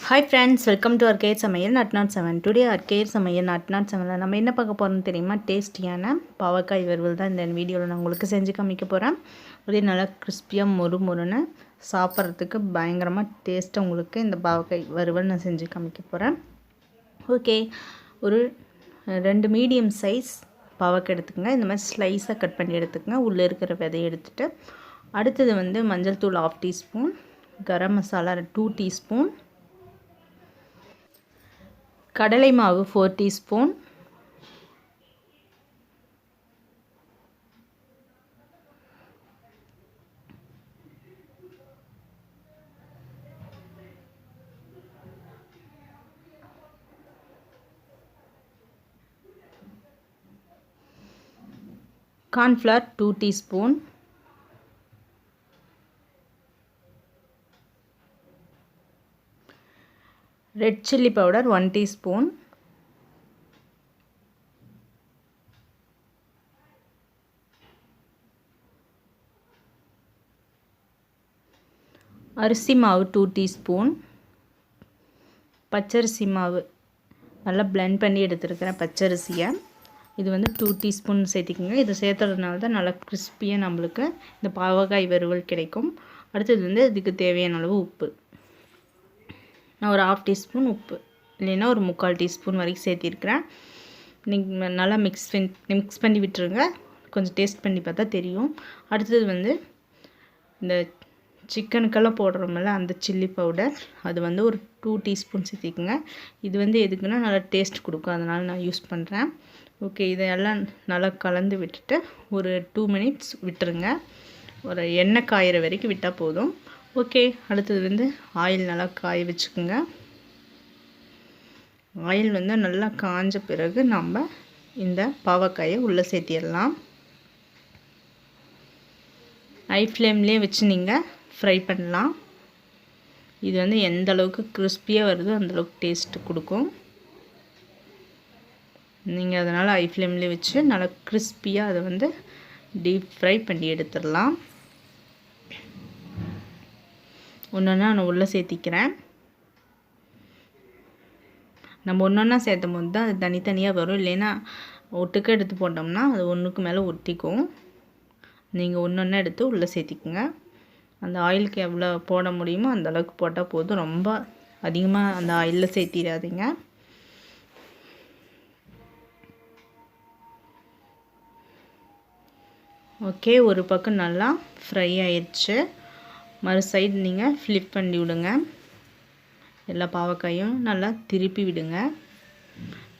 Hi friends, welcome to RKR Samayal Not 7. Today RKR Samayal Not 7 நம்ம என்ன பார்க்க போறோம்னு தெரியுமா? டேஸ்டியான பாவக்காய் வறுவல் தான் இந்த வீடியோல நான் உங்களுக்கு செஞ்சு காமிக்க போறேன். அதே நல்லா கிறிஸ்பியா மொறுமொறுன்னு சாப்பிட்றதுக்கு பயங்கரமா டேஸ்டா உங்களுக்கு இந்த பாவக்காய் வறுவல் நான் செஞ்சு காமிக்க போறேன். ஓகே, ஒரு 2 மீடியம் சைஸ் பாவக்காய் எடுத்துக்கங்க. இந்த மாதிரி ஸ்லைஸா கட் பண்ணி எடுத்துக்கங்க. உள்ள இருக்கிற விதையை எடுத்துட்டு அடுத்து வந்து மஞ்சள் தூள் 1/2 டீஸ்பூன், கரம் மசாலா 2 டீஸ்பூன், கடலை மாவு 4 teaspoon, cornflour 2 teaspoon, red chilli powder 1 teaspoon, அரிசி மாவு 2 டீஸ்பூன், பச்சரிசி மாவு நல்லா blend பண்ணி எடுத்துருக்கிறேன் பச்சரிசியை. இது வந்து 2 டீஸ்பூன் சேர்த்திக்கங்க. இது சேர்த்துறதுனால தான் நல்லா கிறிஸ்பியாக நம்மளுக்கு இந்த பாவக்காய் வறுவல் கிடைக்கும். அடுத்தது வந்து இதுக்கு தேவையான அளவு உப்பு. நான் ஒரு 1/2 டீஸ்பூன் உப்பு இல்லைன்னா ஒரு 3/4 டீஸ்பூன் வரைக்கும் சேர்த்திருக்கிறேன். நீங்கள் நல்லா மிக்ஸ் பண்ணி விட்டுருங்க. கொஞ்சம் டேஸ்ட் பண்ணி பார்த்தா தெரியும். அடுத்தது வந்து இந்த சிக்கனுக்கெல்லாம் போடுறோம்ல அந்த சில்லி பவுடர், அது வந்து ஒரு 2 டீஸ்பூன் சேர்த்திக்குங்க. இது வந்து எதுக்குன்னா நல்லா டேஸ்ட் கொடுக்கும், அதனால் நான் யூஸ் பண்ணுறேன். ஓகே, இதையெல்லாம் நல்லா கலந்து விட்டுட்டு ஒரு 2 மினிட்ஸ் விட்டுருங்க. ஒரு எண்ணெய் காயிற வரைக்கும் விட்டால் போதும். ஓகே, அடுத்தது வந்து ஆயில் நல்லா காய வச்சுக்கோங்க. ஆயில் வந்து நல்லா காஞ்ச பிறகு நம்ம இந்த பாவக்காயை உள்ளே சேர்த்திடலாம். ஹை ஃப்ளேம்லேயே வச்சு நீங்கள் ஃப்ரை பண்ணலாம். இது வந்து எந்த அளவுக்கு கிறிஸ்பியாக வருதோ அந்தளவுக்கு டேஸ்ட்டு கொடுக்கும். நீங்கள் அதனால் ஹை ஃப்ளேம்லேயே வச்சு நல்லா கிறிஸ்பியாக அதை வந்து டீப் ஃப்ரை பண்ணி எடுத்துடலாம். ஒன்றா நான் உள்ளே சேர்த்திக்கிறேன். நம்ம ஒன்றா சேர்த்தும் போது தான் அது தனித்தனியாக வரும், இல்லைன்னா ஒட்டுக்க எடுத்து போட்டோம்னா அது ஒன்றுக்கு மேலே ஒட்டிக்கும். நீங்கள் ஒன்றா எடுத்து உள்ளே சேர்த்திக்குங்க. அந்த ஆயிலுக்கு எவ்வளோ போட முடியுமோ அந்த அளவுக்கு போட்டால் போதும். ரொம்ப அதிகமாக அந்த ஆயிலில் சேர்த்திடாதீங்க. ஓகே, ஒரு பக்கம் நல்லா ஃப்ரை ஆயிடுச்சு. மறு சைடு நீங்கள் ஃப்ளிப் பண்ணி விடுங்க. எல்லா பாவக்காயும் நல்லா திருப்பி விடுங்க.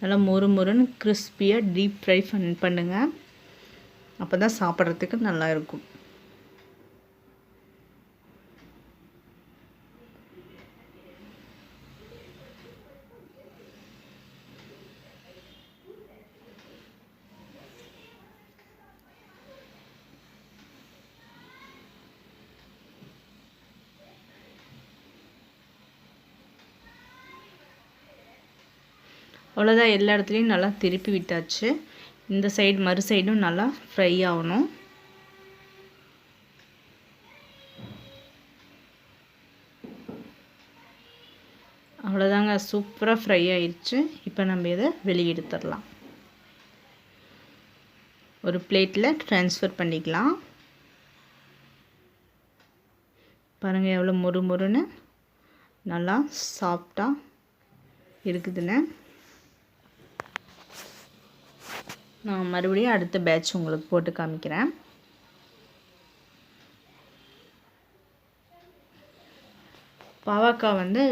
நல்லா மொறுமொறுன்னு கிறிஸ்பியாக டீப் ஃப்ரை பண்ணுங்க. அப்போ தான் சாப்பிட்றதுக்கு நல்லா இருக்கும். அவ்வளோதான், எல்லா இடத்துலையும் நல்லா திருப்பி விட்டாச்சு. இந்த சைடு மறு சைடும் நல்லா ஃப்ரை ஆகணும். அவ்வளோதாங்க, சூப்பராக ஃப்ரை ஆயிடுச்சு. இப்போ நம்ம இதை வெளியே எடுத்துடலாம். ஒரு பிளேட்டில் ட்ரான்ஸ்ஃபர் பண்ணிக்கலாம். பாருங்கள் எவ்வளோ மொறுமொறுன்னு நல்லா சாஃப்டாக இருக்குதுன்னு. நான் மறுபடியும் அடுத்த பேட்ச் உங்களுக்கு போட்டு காமிக்கிறேன். பாவக்காய் வந்து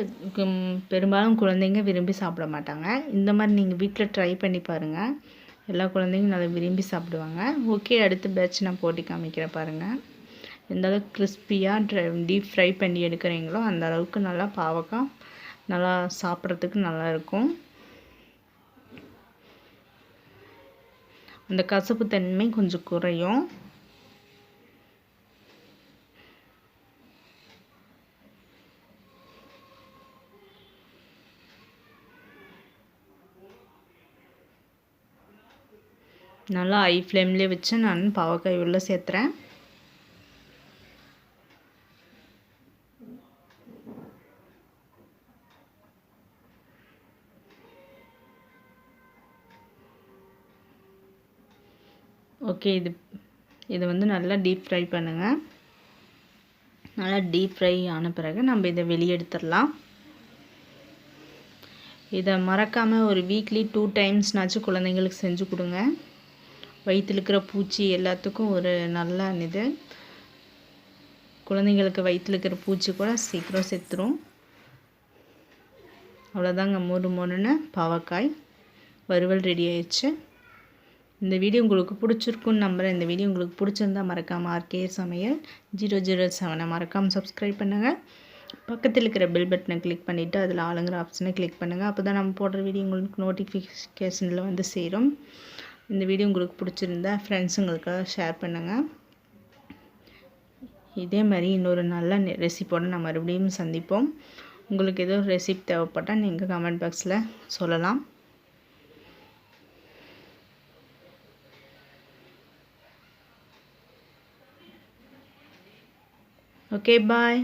பெரும்பாலும் குழந்தைங்க விரும்பி சாப்பிட மாட்டாங்க. இந்த மாதிரி நீங்கள் வீட்டில் ட்ரை பண்ணி பாருங்கள். எல்லா குழந்தைங்களும் நல்லா விரும்பி சாப்பிடுவாங்க. ஓகே, அடுத்த பேட்ச் நான் போட்டு காமிக்கிறேன். பாருங்கள் எந்த அளவுக்கு கிறிஸ்பியாக டீப் ஃப்ரை பண்ணி எடுக்கிறீங்களோ அந்த அளவுக்கு நல்லா பாவக்காய் நல்லா சாப்பிட்றதுக்கு நல்லாயிருக்கும். அந்த கசப்பு தன்மை கொஞ்சம் குறையும். நல்லா ஹை ஃப்ளேம்லேயே வச்சு நான் பாவக்காய் உள்ளே சேர்த்துறேன். ஓகே, இதை வந்து நல்லா டீப் ஃப்ரை பண்ணுங்கள். நல்லா டீப் ஃப்ரை ஆன பிறகு நம்ம இதை வெளியே எடுத்துடலாம். இதை மறக்காமல் ஒரு வீக்லி 2 டைம்ஸ்னாச்சும் குழந்தைங்களுக்கு செஞ்சு கொடுங்க. வயிற்றில் இருக்கிற பூச்சி எல்லாத்துக்கும் ஒரு நல்ல இது. குழந்தைங்களுக்கு வயிற்றில் இருக்கிற பூச்சி கூட சீக்கிரம் செத்துரும். அவ்வளோதாங்க, மொறுன்னு பாவக்காய் வறுவல் ரெடி ஆயிடுச்சு. இந்த வீடியோ உங்களுக்கு பிடிச்சிருக்குன்னு நம்புகிறேன். இந்த வீடியோ உங்களுக்கு பிடிச்சிருந்தா மறக்காமல் RKR சமையல் 007 மறக்காமல் சப்ஸ்கிரைப் பண்ணுங்கள். பக்கத்தில் இருக்கிற பெல் பட்டனை கிளிக் பண்ணிவிட்டு அதில் ஆளுங்கிற ஆப்ஷனை கிளிக் பண்ணுங்கள். அப்போ தான் நம்ம போடுற வீடியோ உங்களுக்கு நோட்டிஃபிகேஷனில் வந்து சேரும். இந்த வீடியோ உங்களுக்கு பிடிச்சிருந்தா ஃப்ரெண்ட்ஸுங்களுக்காக ஷேர் பண்ணுங்கள். இதே மாதிரி இன்னொரு நல்ல ரெசிபியோடு நம்ம மறுபடியும் சந்திப்போம். உங்களுக்கு ஏதோ ரெசிபி தேவைப்பட்டால் நீங்கள் கமெண்ட் பாக்ஸில் சொல்லலாம். Okay, bye.